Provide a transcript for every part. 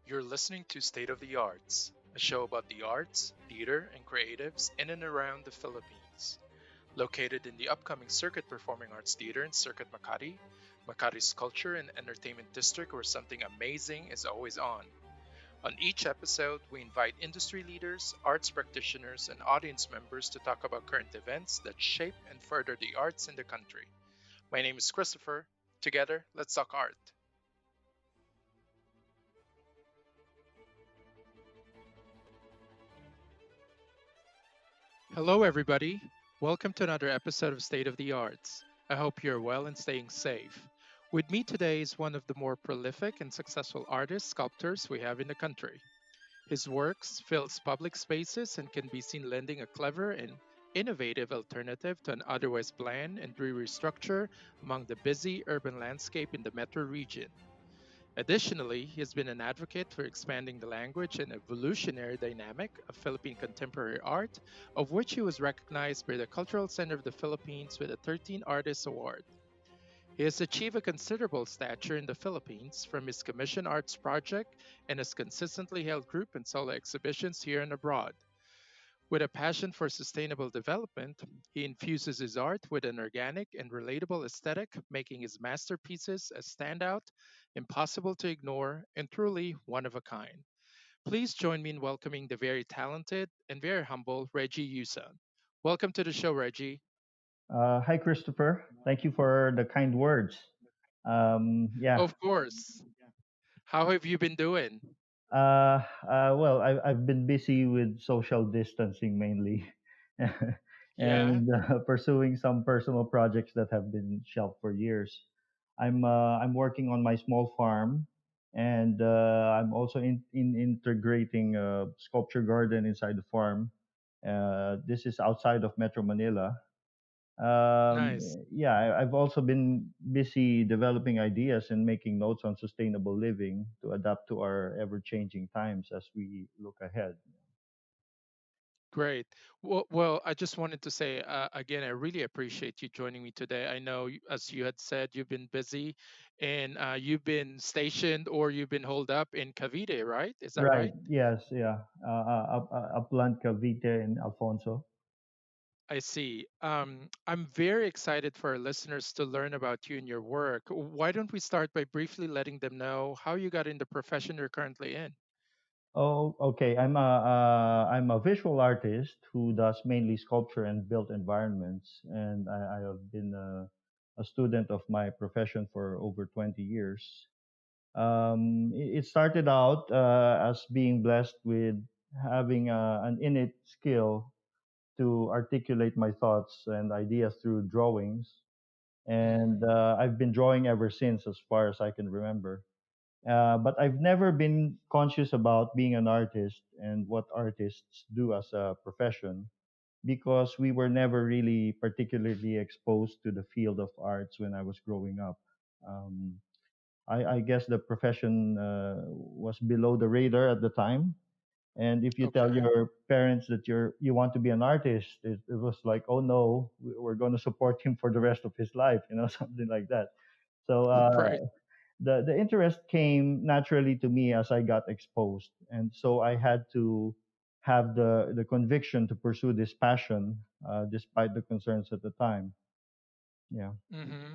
You're listening to State of the Arts, a show about the arts, theater, and creatives in and around the Philippines. Located in the upcoming Circuit Performing Arts Theater in Circuit Makati, Makati's culture and entertainment district where something amazing is always on. On each episode, we invite industry leaders, arts practitioners, and audience members to talk about current events that shape and further the arts in the country. My name is Christopher. Together, let's talk art. Hello, everybody. Welcome to another episode of State of the Arts. I hope you're well and staying safe. With me today is one of the more prolific and successful artists, sculptors we have in the country. His works fills public spaces and can be seen lending a clever and innovative alternative to an otherwise bland and dreary structure among the busy urban landscape in the metro region. Additionally, he has been an advocate for expanding the language and evolutionary dynamic of Philippine contemporary art, of which he was recognized by the Cultural Center of the Philippines with a 13 Artists Award. He has achieved a considerable stature in the Philippines from his commission arts project and has consistently held group and solo exhibitions here and abroad. With a passion for sustainable development, he infuses his art with an organic and relatable aesthetic, making his masterpieces a standout, impossible to ignore, and truly one of a kind. Please join me in welcoming the very talented and very humble Reggie Yuson. Welcome to the show, Reggie. Hi, Christopher. Thank you for the kind words. Yeah. Of course. How have you been doing? Well, I've been busy with social distancing mainly, Yeah, and pursuing some personal projects that have been shelved for years. I'm working on my small farm, and I'm also in integrating a sculpture garden inside the farm. This is outside of Metro Manila. Um, nice. yeah, I've also been busy developing ideas and making notes on sustainable living to adapt to our ever changing times as we look ahead. Great. Well, I just wanted to say again, I really appreciate you joining me today. I know, as you had said, you've been busy and you've been stationed or you've been holed up in Cavite, right? Is that Right. right? Yes. Yeah. Upland, Cavite, and Alfonso. I see. I'm very excited for our listeners to learn about you and your work. Why don't we start by briefly letting them know how you got in the profession you're currently in? Oh, okay. I'm a visual artist who does mainly sculpture and built environments, and I have been a student of my profession for over 20 years. It started out as being blessed with having an innate skill to articulate my thoughts and ideas through drawings. Mhm. And I've been drawing ever since, as far as I can remember. But I've never been conscious about being an artist and what artists do as a profession because we were never really particularly exposed to the field of arts when I was growing up. Um, I guess the profession was below the radar at the time. And if you tell Okay. your parents that you want to be an artist, it was like, oh no, we're going to support him for the rest of his life, something like that. So Right. the interest came naturally to me as I got exposed, and so I had to have the conviction to pursue this passion, despite the concerns at the time. Yeah. hmm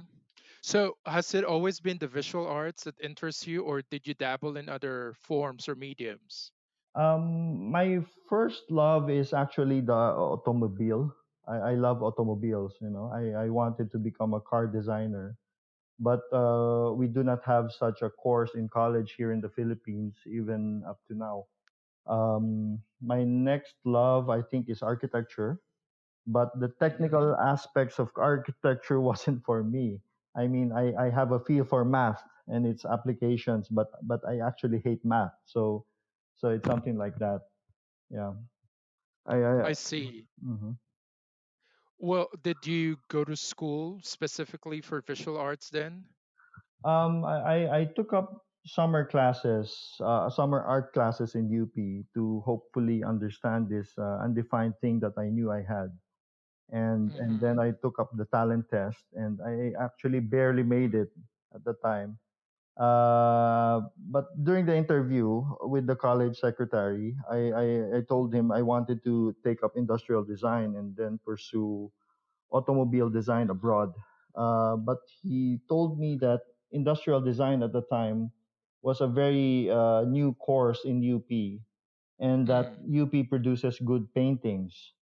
So, has it always been the visual arts that interests you, or did you dabble in other forms or mediums? My first love is actually the automobile. I love automobiles. I wanted to become a car designer, but we do not have such a course in college here in the Philippines, even up to now. My next love, I think, is architecture, but the hmm technical aspects of architecture wasn't for me. I mean, I have a feel for math and its applications, but I actually hate math. So it's something like that. Yeah. I I see. mhm. Well, did you go to school specifically for visual arts then? I took up summer art classes in UP to hopefully understand this undefined thing that I knew I had. And Mm-hmm. then I took up the talent test, and I actually barely made it at the time. But during the interview with the college secretary, I told him I wanted to take up industrial design and then pursue automobile design abroad. But he told me that industrial design at the time was a very new course in UP, and that Mm. UP produces good paintings.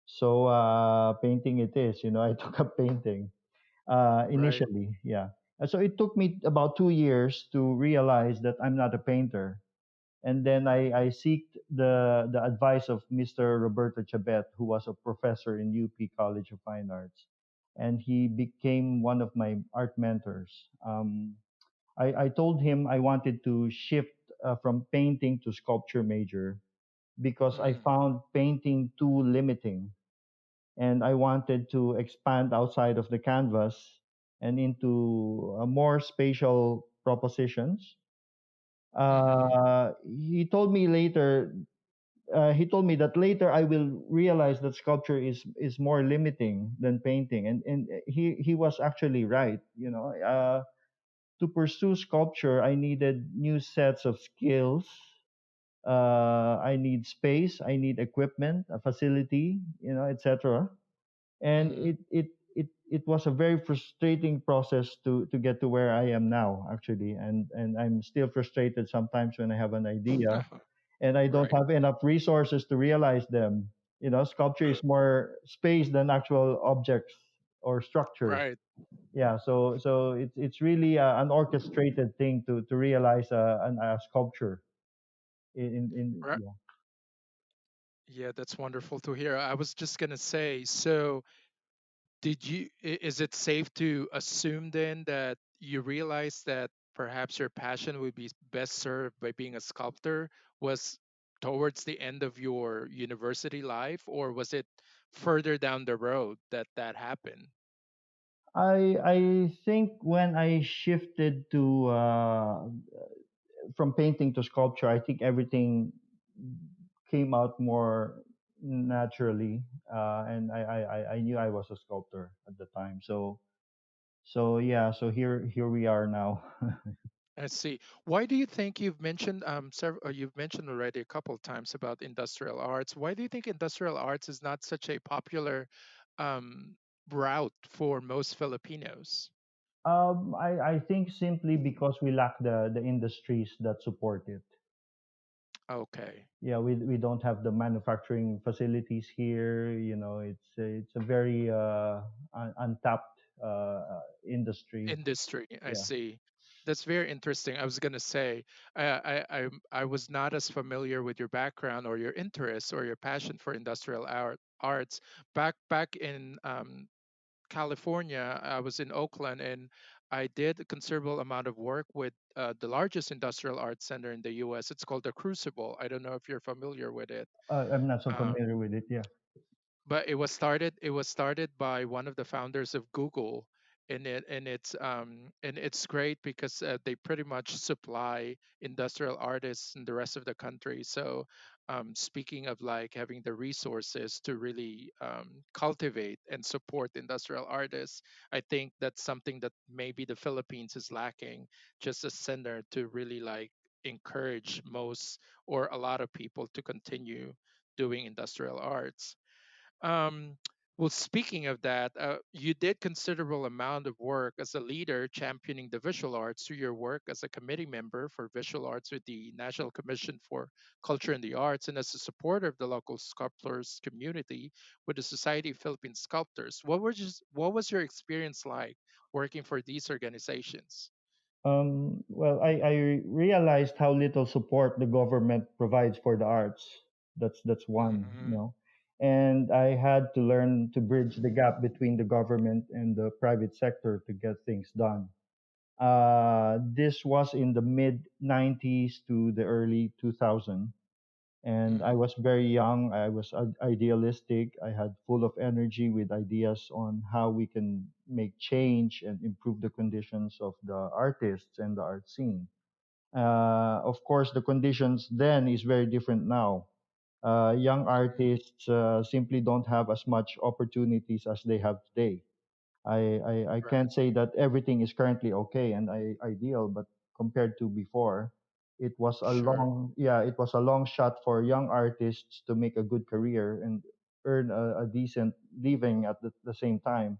So painting it is, I took up painting Right. initially, yeah. So it took me about 2 years to realize that I'm not a painter. And then I seeked the advice of Mr. Roberto Chabet, who was a professor in UP College of Fine Arts. And he became one of my art mentors. I told him I wanted to shift from painting to sculpture major because I Mm. found painting too limiting, and I wanted to expand outside of the canvas and into more spatial propositions. Mm-hmm. He told me that later I will realize that sculpture is more limiting than painting, and he was actually right. To pursue sculpture, I needed new sets of skills. I need space, I need equipment, a facility, etc. And Mm-hmm. it was a very frustrating process to get to where I am now, actually. And I'm still frustrated sometimes when I have an idea and I don't Right. have enough resources to realize them. Sculpture is more space than actual objects or structures. Right. Yeah, so it's really an orchestrated thing to realize a sculpture in Right. yeah. Yeah, that's wonderful to hear. I was just gonna say, so is it safe to assume then that you realized that perhaps your passion would be best served by being a sculptor was towards the end of your university life, or was it further down the road that that happened? I think when I shifted to from painting to sculpture, I think everything came out more naturally, and I knew I was a sculptor at the time. So yeah, so here we are now. I see. Why do you think you've mentioned already a couple of times about industrial arts? Why do you think industrial arts is not such a popular um, route for most Filipinos? I think simply because we lack the industries that support it. Okay. Yeah, we don't have the manufacturing facilities here. It's a very untapped industry. Industry, I Yeah. see. That's very interesting. I was going to say, I was not as familiar with your background or your interest or your passion for arts. Back in California, I was in Oakland, and I did a considerable amount of work with the largest industrial arts center in the U.S. It's called the Crucible. I don't know if you're familiar with it. I'm not so Um, familiar with it. Yeah. but it was started by one of the founders of Google, and it's great because they pretty much supply industrial artists in the rest of the country. So speaking of like having the resources to really cultivate and support industrial artists, I think that's something that maybe the Philippines is lacking, just a center to really like encourage most or a lot of people to continue doing industrial arts. um, well, speaking of that, you did considerable amount of work as a leader championing the visual arts through your work as a committee member for visual arts with the National Commission for Culture and the Arts, and as a supporter of the local sculptors community with the Society of Philippine Sculptors. What was your experience like working for these organizations? Well, I realized how little support the government provides for the arts. That's one, Hmm. and I had to learn to bridge the gap between the government and the private sector to get things done. This was in the mid 90s to the early 2000s, and I Hmm. was very young. I was idealistic. I had full of energy with ideas on how we can make change and improve the conditions of the artists and the art scene. Of course, the conditions then is very different now. Young Hmm. artists simply don't have as much opportunities as they have today. I Right. can't say that everything is currently okay and ideal, but compared to before, Sure. it was a long shot for young artists to make a good career and earn a decent living at the same time.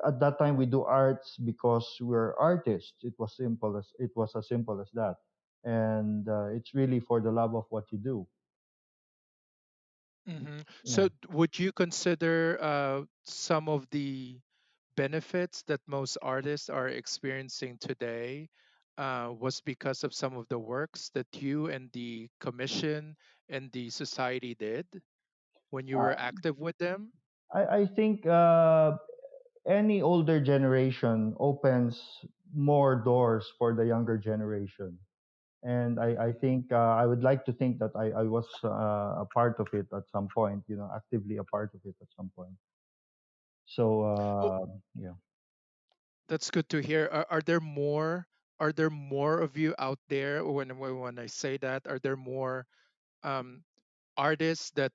At that time we do arts because we're artists. It was as simple as that, and it's really for the love of what you do. Yeah. So, would you consider some of the benefits that most artists are experiencing today was because of some of the works that you and the commission and the society did when you were Uh, active with them? I think any older generation opens more doors for the younger generation. And I Hmm. think I would like to think that I was a part of it at some point, actively a part of it at some point. So, Well, yeah. that's good to hear. Are there more of you out there when I say that? Are there more um, artists that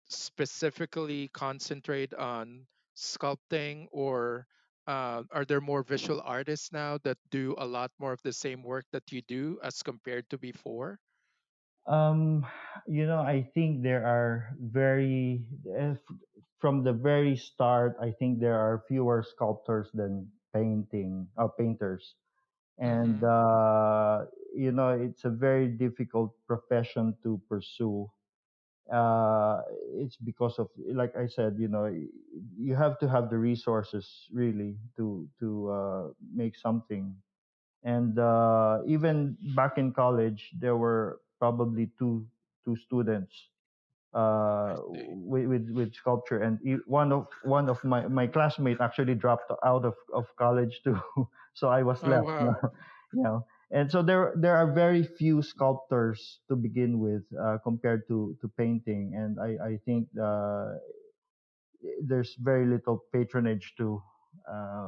specifically concentrate on sculpting, or are there more visual artists now that do a lot more of the same work that you do as compared to before? Um, I think there are from the very start, I think there are fewer sculptors than painters. And, Mm-hmm. it's a very difficult profession to pursue. uh it's because of, like I said, you have to have the resources really to make something. And even back in college there were probably two students I see. with sculpture, and one of my classmate actually dropped out of college too. So I was Oh left wow, now. And so there are very few sculptors to begin with, compared to painting, and I think there's very little patronage too,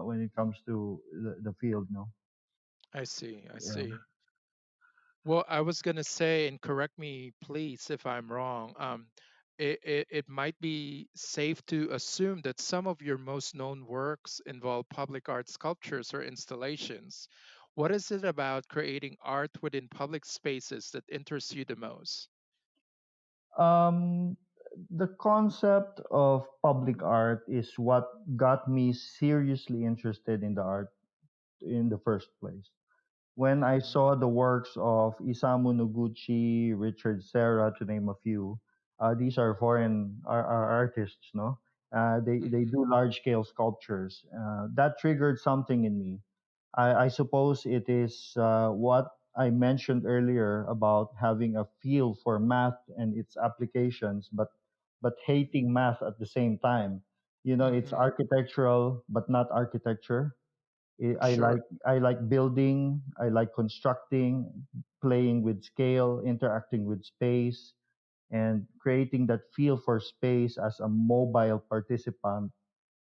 when it comes to the field, no. I see. I Yeah. see. Well, I was going to say, and correct me, please, if I'm wrong. It might be safe to assume that some of your most known works involve public art sculptures or installations. What is it about creating art within public spaces that interests you the most? Um, the concept of public art is what got me seriously interested in the art in the first place. When I Mm-hmm. saw the works of Isamu Noguchi, Richard Serra, to name a few, these are foreign artists, no? They Mm-hmm. do large scale sculptures. That triggered something in me. I suppose it is what I mentioned earlier about having a feel for math and its applications, but hating math at the same time. It's Mm-hmm. architectural, but not architecture. Sure. I like building, I like constructing, playing with scale, interacting with space, and creating that feel for space as a mobile participant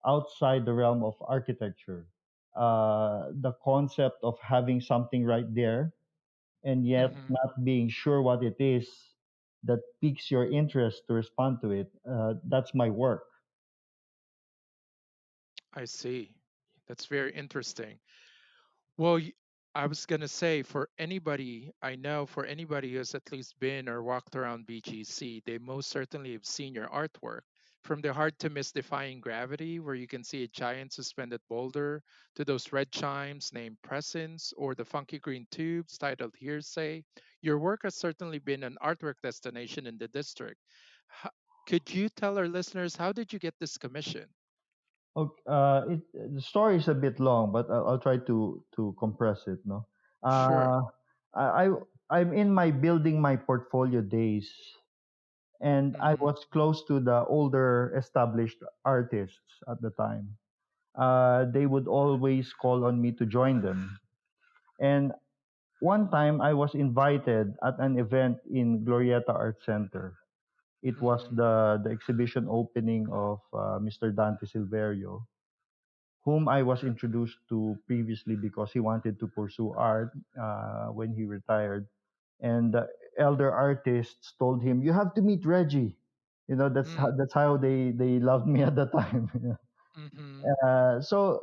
outside the realm of architecture. The concept of having something right there and yet Mm-hmm. not being sure what it is that piques your interest to respond to it. That's my work. I see. That's very interesting. Well, I was going to say for anybody, I know for anybody who's at least been or walked around BGC, they most certainly have seen your artwork. From the hard to miss Defying Gravity, where you can see a giant suspended boulder, to those red chimes named Presence, or the funky green tubes titled Hearsay, your work has certainly been an artwork destination in the district. Ho- Could you tell our listeners, how did you get this commission? Okay, the story is a bit long, but I'll try to compress it. No, Sure. uh, I I- I'm in my building my portfolio days, and I Mm-hmm. was close to the older established artists at the time. They would always call on me to join them, and one time I was invited at an event in Glorieta Art Center. It was Mm-hmm. the exhibition opening of Mr. Dante Silverio. whom I was introduced to previously because he wanted to pursue art when he retired. And the elder artists told him, "You have to meet Reggie." Mm. That's how they loved me at the time. Mm-hmm. So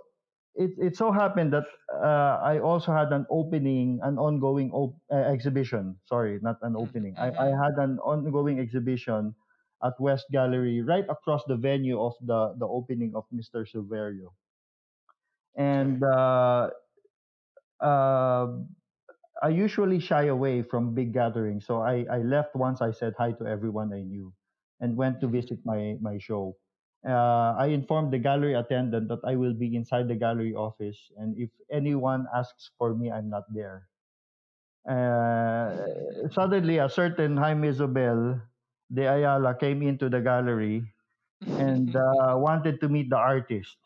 it so happened that I also had an ongoing exhibition. Sorry, not an opening. I Mm-hmm. had an ongoing exhibition at West Gallery, right across the venue of the opening of Mr. Silverio. Okay. And uh, I usually shy away from big gatherings, so I left once I said hi to everyone I knew, and went to Mm-hmm. visit my show. I informed the gallery attendant that I will be inside the gallery office, and if anyone asks for me, I'm not there. Suddenly, a certain Jaime Isabel de Ayala came into the gallery and wanted to meet the artist.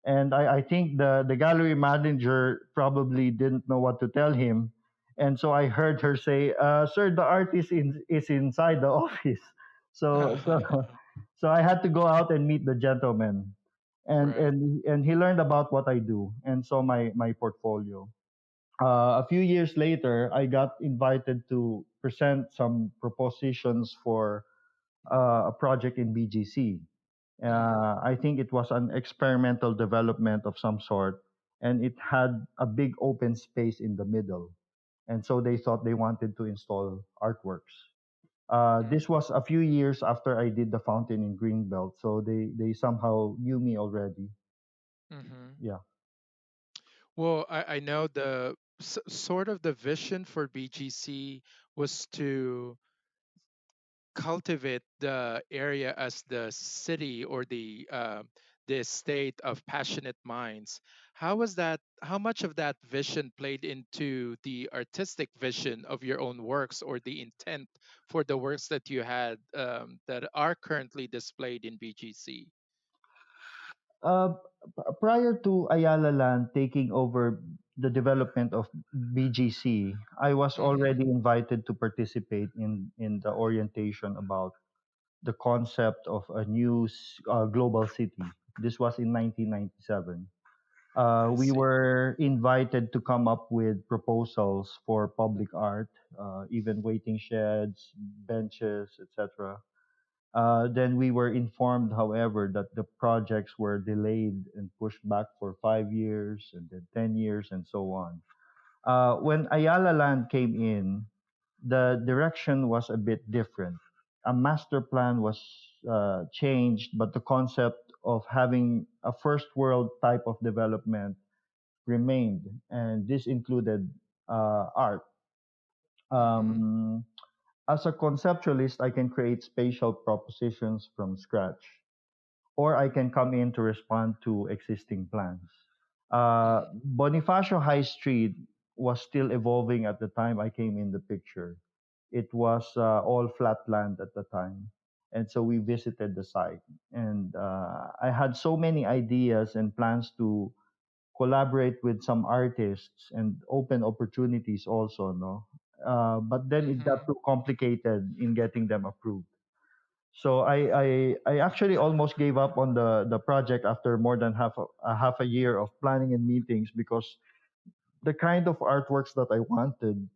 And I think the gallery manager probably didn't know what to tell him. And so I heard her say, "Sir, the artist is inside the office." So so so I had to go out and meet the gentleman, Right. and he learned about what I do and saw my portfolio. A few years later, I got invited to present some propositions for a project in BGC. Mm-hmm. I think it was an experimental development of some sort, and it had a big open space in the middle. And so they thought they wanted to install artworks. This was a few years after I did the fountain in Greenbelt, so they somehow knew me already. Mm-hmm. Yeah. Well, I know sort of the vision for BGC was to cultivate the area as the city or the state of passionate minds. How was that? How much of that vision played into the artistic vision of your own works or the intent for the works that you had that are currently displayed in BGC? Uh, Prior to Ayala Land taking over the development of BGC, I was Mm-hmm. already invited to participate in the orientation about the concept of a new global city. This was in 1997. I We see. were invited to come up with proposals for public art, even waiting sheds, benches, etc. Then we were informed, however, that the projects were delayed and pushed back for 5 years and then 10 years and so on. When Ayala Land came in, the direction was a bit different. A master plan was changed, but the concept of having a first world type of development remained, and this included art. Mm-hmm. Um, as a conceptualist, I can create spatial propositions from scratch, or I can come in to respond to existing plans. Mm-hmm. Bonifacio High Street was still evolving at the time I came in the picture. It was all flat land at the time. And so we visited the site. And I had so many ideas and plans to collaborate with some artists and open opportunities also, no? But then it got Mm-hmm. too complicated in getting them approved. So I actually almost gave up on the project after more than half a year of planning and meetings because the kind of artworks that I wanted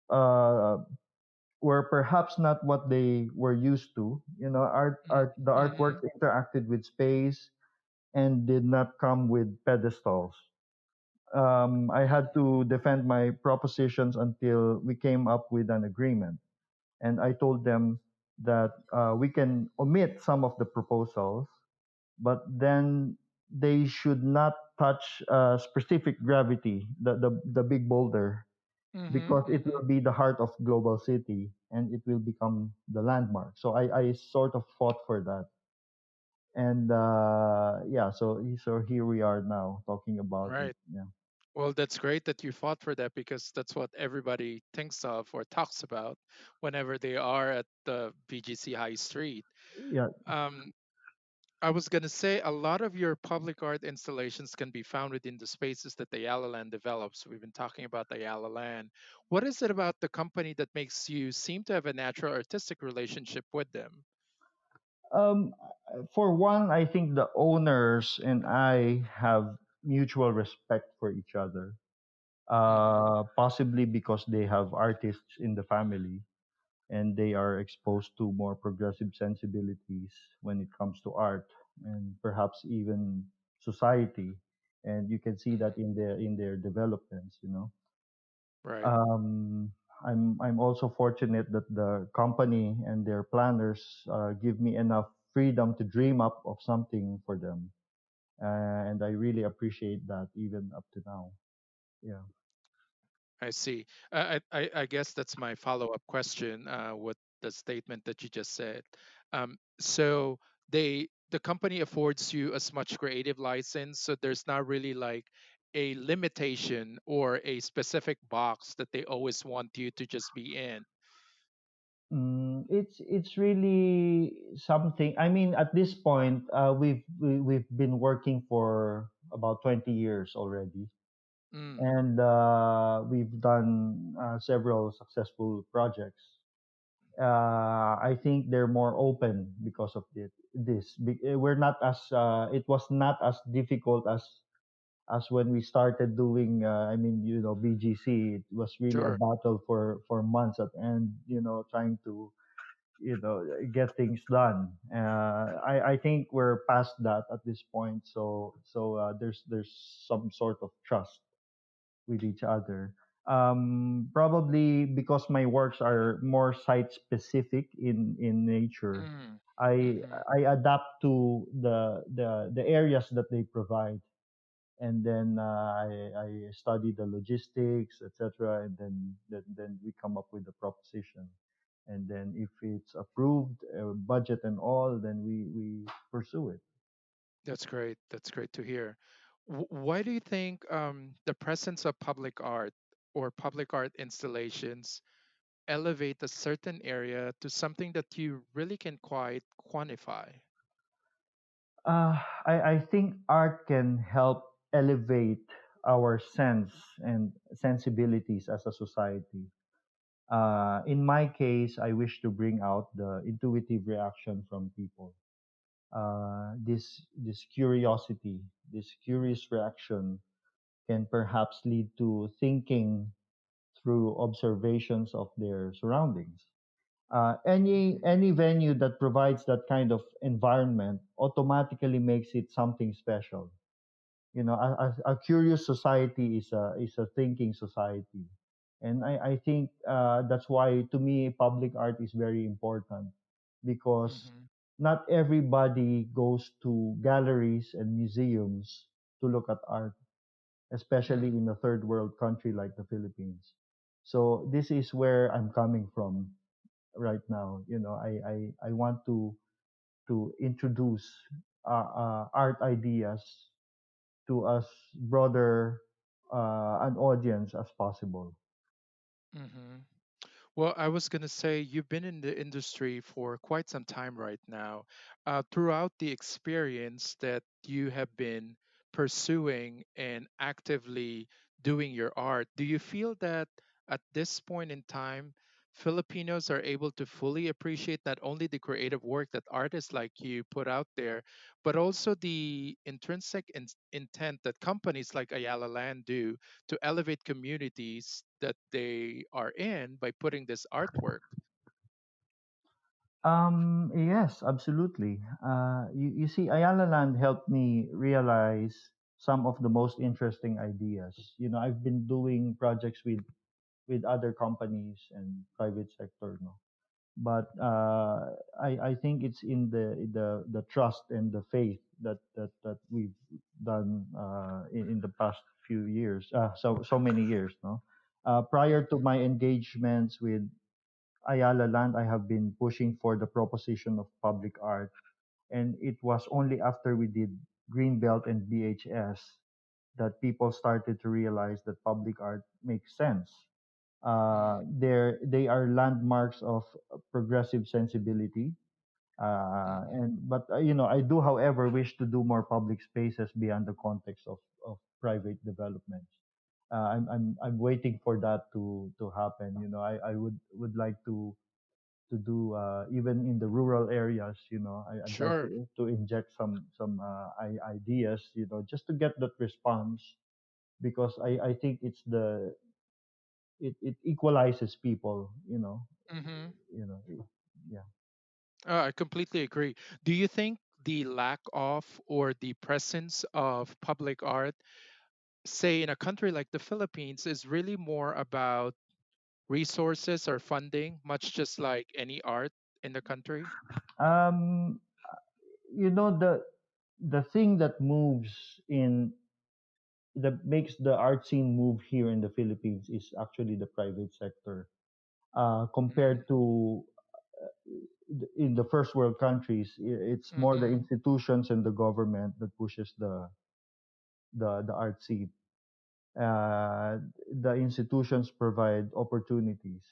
uh, were perhaps not what they were used to. The Mm-hmm. artworks interacted with space and did not come with pedestals. I had to defend my propositions until we came up with an agreement. And I told them that we can omit some of the proposals, but then they should not touch specific gravity, the big boulder, Mm-hmm. because it Mm-hmm. will be the heart of global city and it will become the landmark. So I sort of fought for that. And yeah, so here we are now talking about it. Right. Yeah. Well, that's great that you fought for that because that's what everybody thinks of or talks about whenever they are at the BGC High Street. Yeah. Um, I was going to say a lot of your public art installations can be found within the spaces that the Ayala Land develops. We've been talking about the Ayala Land. What is it about the company that makes you seem to have a natural artistic relationship with them? Um, For one, I think the owners and I have mutual respect for each other. Mm-hmm. Possibly because they have artists in the family and they are exposed to more progressive sensibilities when it comes to art and perhaps even society. And you can see Mm-hmm. that in their developments, you know. Right. Um, I'm also fortunate that the company and their planners give me enough freedom to dream up of something for them, and I really appreciate that even up to now. Yeah. I see. I guess that's my follow-up question with the statement that you just said. So the company affords you as much creative license, so there's not really like a limitation or a specific box that they always want you to just be in. It's really something. I mean, at this point, we've been working for about 20 years already, Mm, and we've done several successful projects. I think they're more open because of We're not as it was not as difficult as when we started doing. I mean, you know, BGC. It was really a sure. battle for months at end. You know, trying to get things done. I think we're past that at this point. There's some sort of trust with each other. Probably because my works are more site specific in nature, Mm, I mm-hmm. I adapt to the areas that they provide, and then I study the logistics, etc., and then we come up with the proposition, and then if it's approved, budget and all, then we pursue it. That's great. That's great to hear. Why do you think the presence of public art or public art installations elevate a certain area to something that you really can quite quantify? I think art can help elevate our sense and sensibilities as a society. In my case, I wish to bring out the intuitive reaction from people. This curiosity, this curious reaction can perhaps lead to thinking through observations of their surroundings. Mhm, Any venue that provides that kind of environment automatically makes it something special. You know, a curious society is a thinking society, and I think that's why to me public art is very important, because mhm, not everybody goes to galleries and museums to look at art, especially mm, in a third world country like the Philippines. So this is where I'm coming from right now. You know, I want to introduce art ideas to as broader an audience as possible. mhm. Well, I was going to say you've been in the industry for quite some time right now. Throughout the experience that you have been pursuing and actively doing your art, do you feel that at this point in time, Filipinos are able to fully appreciate not only the creative work that artists like you put out there, but also the intrinsic intent that companies like Ayala Land do to elevate communities that they are in by putting this artwork. Yes, absolutely. You see, Ayala Land helped me realize some of the most interesting ideas. You know, I've been doing projects with other companies and private sector, no. But I think it's in the trust and the faith that we've done in the past few years, so many years, no. Prior to Mhm, my engagements with Ayala Land, I have been pushing for the proposition of public art, and it was only after we did Greenbelt and BHS that people started to realize that public art makes sense. mm, They are landmarks of progressive sensibility. mhm, And but You know, I do, however, wish to do more public spaces beyond the context of private developments. I'm waiting for that to happen. You know, I would like even in the rural areas. I'd like Sure. to inject some ideas, just to get that response, because I think it equalizes people. Hmm. You know, yeah. I completely agree. Do you think the lack of or the presence of public art, say in a country like the Philippines, is really more about resources or funding, much just like any art in the country? Um, the thing that moves in that makes the art scene move here in the Philippines is actually the private sector. Mm. Compared to in the first world countries, it's more the Mm-hmm. institutions and the government that pushes the art scene. Uh, the institutions provide opportunities.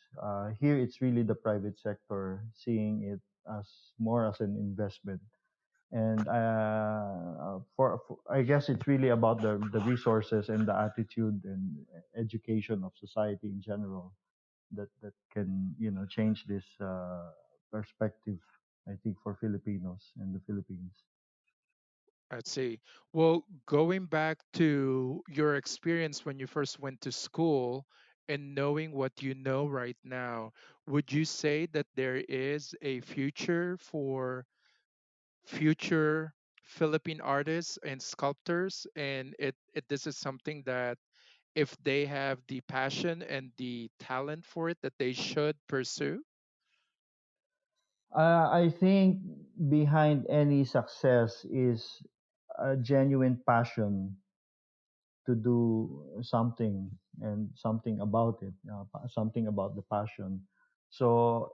Here, it's really the private sector seeing it as more as an investment. And for I guess it's really about the resources and the attitude and education of society in general that can change this perspective. I think for Filipinos and the Philippines. I see. Well, going back to your experience when you first went to school and knowing what you know right now, would you say that there is a future for future Philippine artists and sculptors? And this is something that if they have the passion and the talent for it, that they should pursue? I think behind any success is a genuine passion to do something, and something about it, something about the passion. So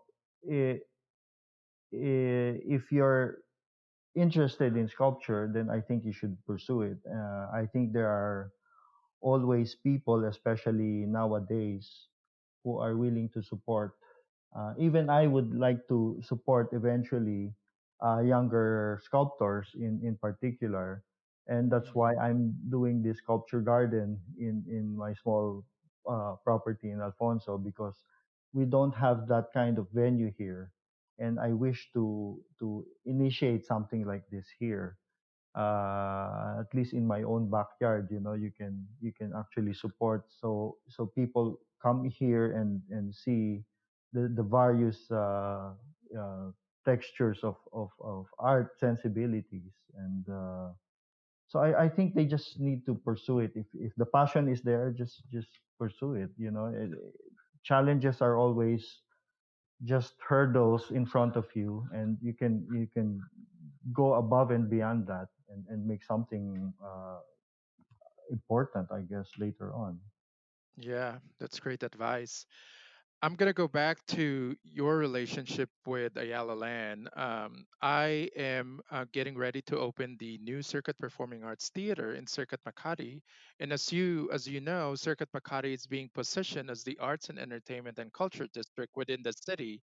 i- if you're interested in sculpture, then I think you should pursue it. I think there are always people, especially nowadays, who are willing to support. Even I would like to support eventually younger sculptors in particular. And that's why Mhm. I'm doing this sculpture garden in my small property in Alfonso, because we don't have that kind of venue here. And I wish to initiate something like this here, at least in my own backyard. You can actually support, so people come here and see the various textures of art sensibilities. And so I think they just need to pursue it. If the passion is there, just pursue it. Challenges are always just hurdles in front of you, and you can go above and beyond that, and make something important, I guess, later on. Yeah, that's great advice. I'm gonna go back to your relationship with Ayala Land. I am getting ready to open the new Circuit Performing Arts Theater in Circuit Makati, and as you know, Circuit Makati is being positioned as the arts and entertainment and culture district within the city.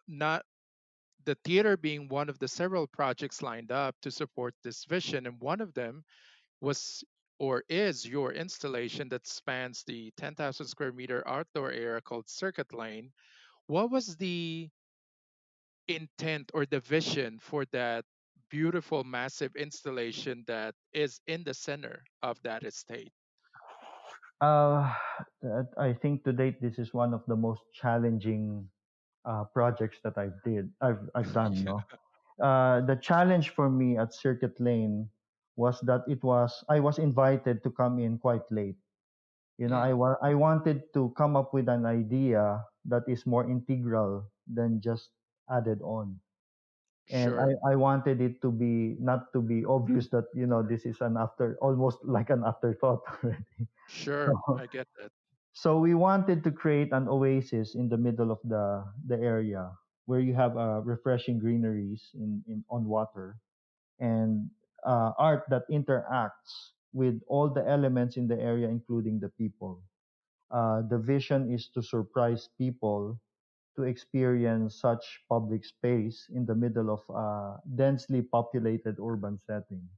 Not the theater being one of the several projects lined up to support this vision, and one of them was or is your installation that spans the 10,000 square meter outdoor area called Circuit Lane. What was the intent or the vision for that beautiful, massive installation that is in the center of that estate? uh, I think to date this is one of the most challenging projects that I've done, no. The challenge for me at Circuit Lane was that I was invited to come in quite late. Mm, I wanted to come up with an idea that is more integral than just added on. And sure, I wanted it to be not to be obvious that this is an after, almost like an afterthought already. sure, So, I get that. so we wanted to create an oasis in the middle of the area, where you have refreshing greeneries in on water, and art that interacts with all the elements in the area, including the people. The vision is to surprise people to experience such public space in the middle of a densely populated urban setting.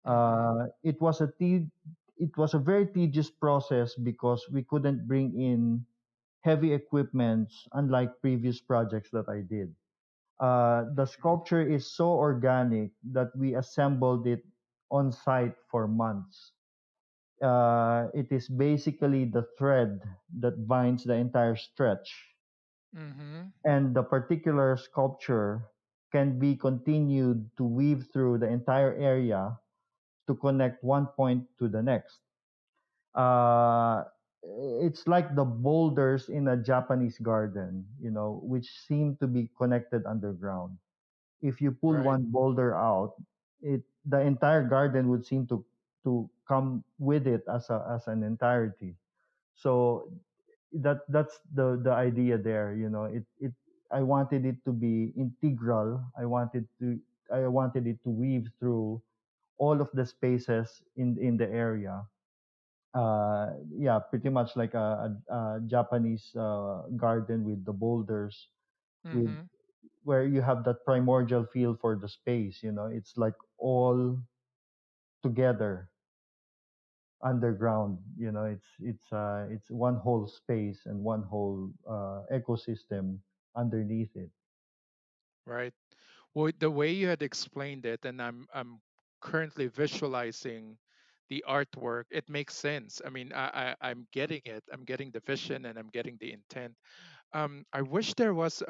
Hmm. It was it was a very tedious process, because we couldn't bring in heavy equipments, unlike previous projects that I did. The Mhm. sculpture is so organic that we assembled it on site for months. It is basically the thread that binds the entire stretch, Mhm. and the particular sculpture can be continued to weave through the entire area to connect one point to the next. Uh, it's like the boulders in a Japanese garden, which seem to be connected underground. If you pull Right. one boulder out, the entire garden would seem to come with it as an entirety. So that's the idea there. I wanted it to be integral. I wanted it to weave through all of the spaces in the area. Yeah, pretty much like a Japanese garden with the boulders, with Mhm. where you have that primordial feel for the space. It's like all together underground. It's one whole space and one whole ecosystem underneath it. Right. Well, the way you had explained it, and I'm currently visualizing the artwork, it makes sense. I mean, I'm getting it. I'm getting the vision and I'm getting the intent. I wish there was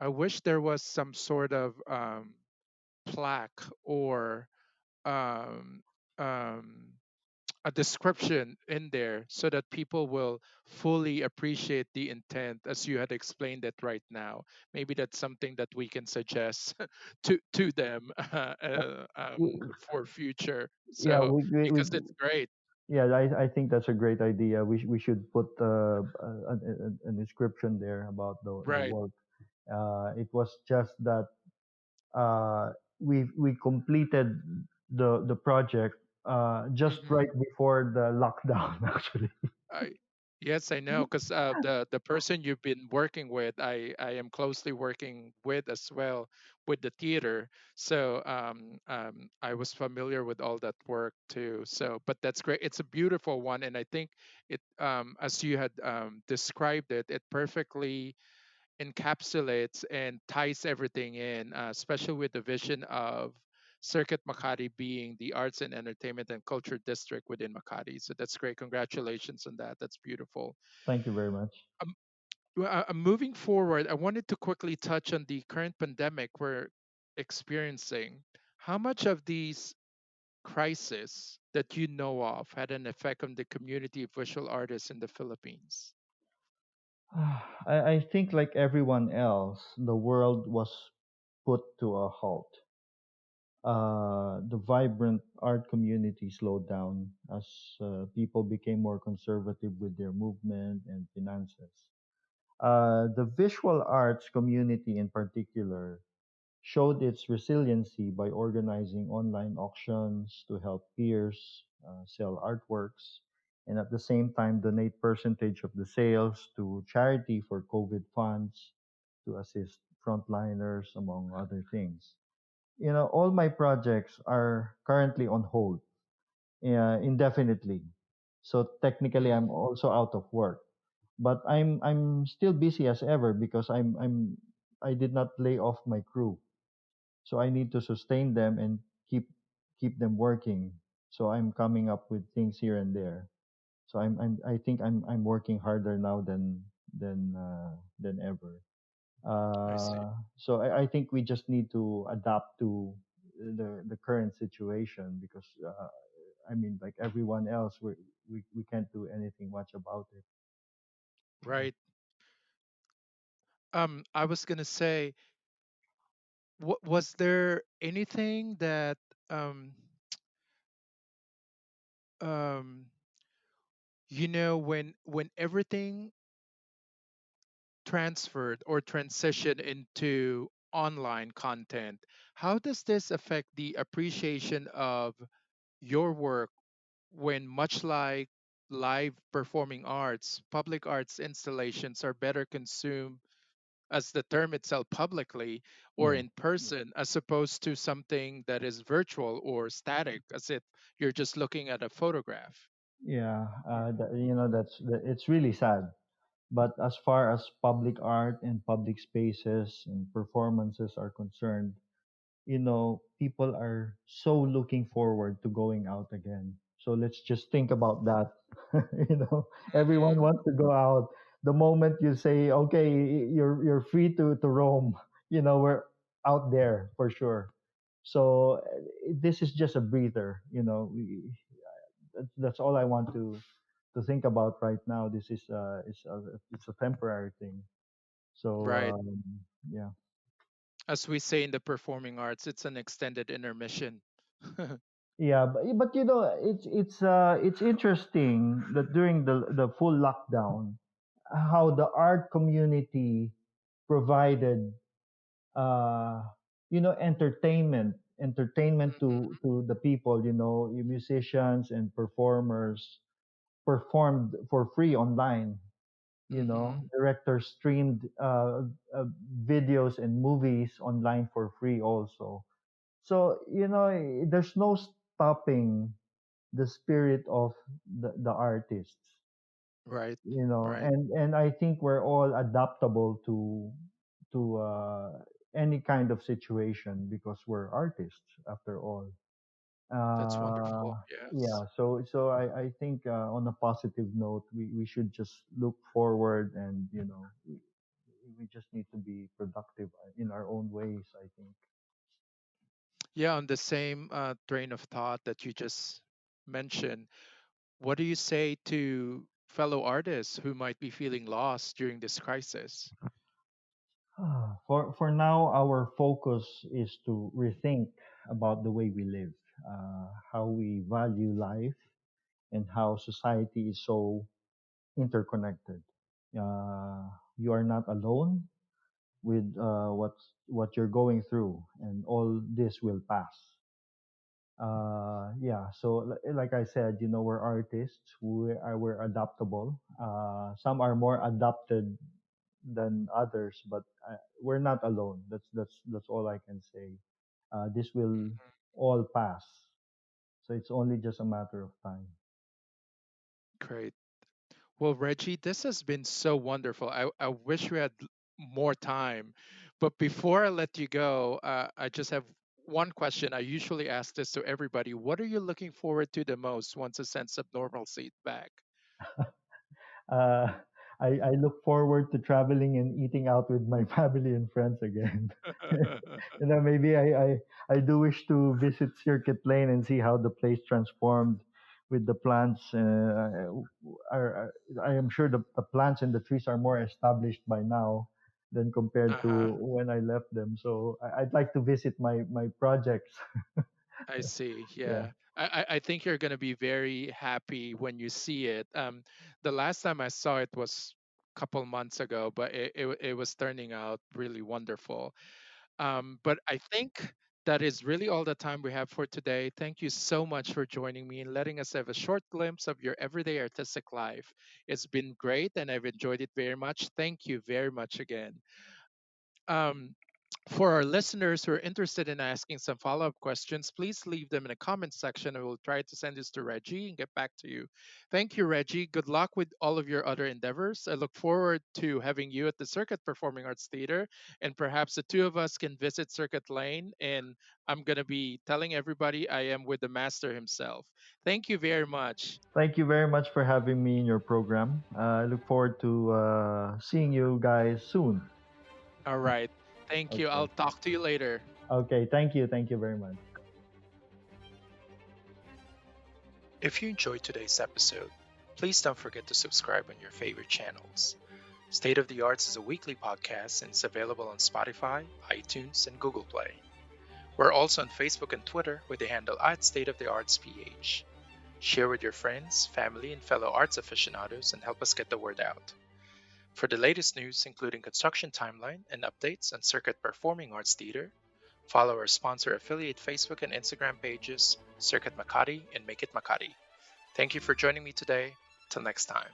I wish there was some sort of plaque or um, um, a description in there so that people will fully appreciate the intent as you had explained it right now. Maybe that's something that we can suggest to them Uh, we, for future. yeah, So because it's great, yeah, I think that's a great idea. We should put an inscription there about the right? work. It was just that we completed the project just Hmm. right before the lockdown, actually. I Yes, I know because the person you've been working with, I am closely working with as well with the theater. So I was familiar with all that work too. So, but that's great. It's a beautiful one, and I think it as you had described it, it perfectly encapsulates and ties everything in, especially with the vision of Circuit Makati being the arts and entertainment and culture district within Makati. So that's great. Congratulations on that. That's beautiful. Thank you very much. Um, Moving forward, I wanted to quickly touch on the current pandemic we're experiencing. How much of these crises that you know of had an effect on the community of visual artists in the Philippines? I think, like everyone else, the world was put to a halt. The vibrant art community slowed down as people became more conservative with their movement and finances. The visual arts community, in particular, showed its resiliency by organizing online auctions to help peers sell artworks, and at the same time donate percentage of the sales to charity for COVID funds to assist frontliners, among other things. All my projects are currently on hold indefinitely. So technically, I'm Mm, also out of work, but I'm still busy as ever because I did not lay off my crew, so I need to sustain them and keep them working. So I'm coming up with things here and there. So I think I'm working harder now than ever. I see. So I think we just need to adapt to the current situation because I mean, like everyone else, we can't do anything much about it. Right. I was gonna say, was there anything that um, um, when everything transferred or transitioned into online content, how does this affect the appreciation of your work when, much like live performing arts, public arts installations are better consumed as the term itself publicly or Yeah. in person as opposed to something that is virtual or static as if you're just looking at a photograph? Yeah, it's really sad. But as far as public art and public spaces and performances are concerned, people are so looking forward to going out again. So let's just think about that. Everyone Mhm. wants to go out. The moment you say, okay, you're free to roam, we're out there for sure. So this is just a breather. That's all I want to think about right now. This is it's a temporary thing. So Right. yeah. As we say in the performing arts, it's an extended intermission. Yeah, but it's interesting that during the full lockdown, how the art community provided uh entertainment to Mhm. the people, musicians and performers performed for free online. Mhm. Directors streamed videos and movies online for free also. So, there's no stopping the spirit of the artists, Right. Right. and I think we're all adaptable to any kind of situation because we're artists after all. That's Uh, wonderful. Yes. yeah, so I think on a positive note, we should just look forward, and we just need to be productive in our own ways, I think. Yeah, on the same train of thought that you just mentioned, what do you say to fellow artists who might be feeling lost during this crisis? For now, our focus is to rethink about the way we live, how we value life, and how society is so interconnected. Uh, you are not alone with what you're going through, and all this will pass. Yeah, so like I said, we're artists. We're adaptable. Some are more adapted than others, but we're not alone. That's all I can say. This will all pass, so it's only just a matter of time. Great. Well, Reggie, this has been so wonderful. I wish we had more time. But before I let you go, I just have one question. I usually ask this to everybody. What are you looking forward to the most once a sense of normalcy is back? Uh, I look forward to traveling and eating out with my family and friends again. Maybe I do wish to visit Circuit Lane and see how the place transformed with the plants. I am sure the plants and the trees are more established by now than compared Uh-huh. to when I left them. So I'd like to visit my projects. I see. Yeah. Yeah. I think you're going to be very happy when you see it. The last time I saw it was a couple months ago, but it was turning out really wonderful. But I think that is really all the time we have for today. Thank you so much for joining me and letting us have a short glimpse of your everyday artistic life. It's been great and I've enjoyed it very much. Thank you very much again. Um, for our listeners who are interested in asking some follow up questions, please leave them in the comment section and we'll try to send this to Reggie and get back to you. Thank you, Reggie. Good luck with all of your other endeavors. I look forward to having you at the Circuit Performing Arts Theater, and perhaps the two of us can visit Circuit Lane. And I'm going to be telling everybody I am with the master himself. Thank you very much. Thank you very much for having me in your program. I look forward to seeing you guys soon. All right. Thank you. Okay. I'll talk to you later. Okay. Thank you. Thank you very much. If you enjoyed today's episode, please don't forget to subscribe on your favorite channels. State of the Arts is a weekly podcast and it's available on Spotify, iTunes, and Google Play. We're also on Facebook and Twitter with the handle at State of the Arts PH. Share with your friends, family, and fellow arts aficionados and help us get the word out. For the latest news, including construction timeline and updates on Circuit Performing Arts Theater, follow our sponsor affiliate Facebook and Instagram pages, Circuit Makati and Make It Makati. Thank you for joining me today. Till next time.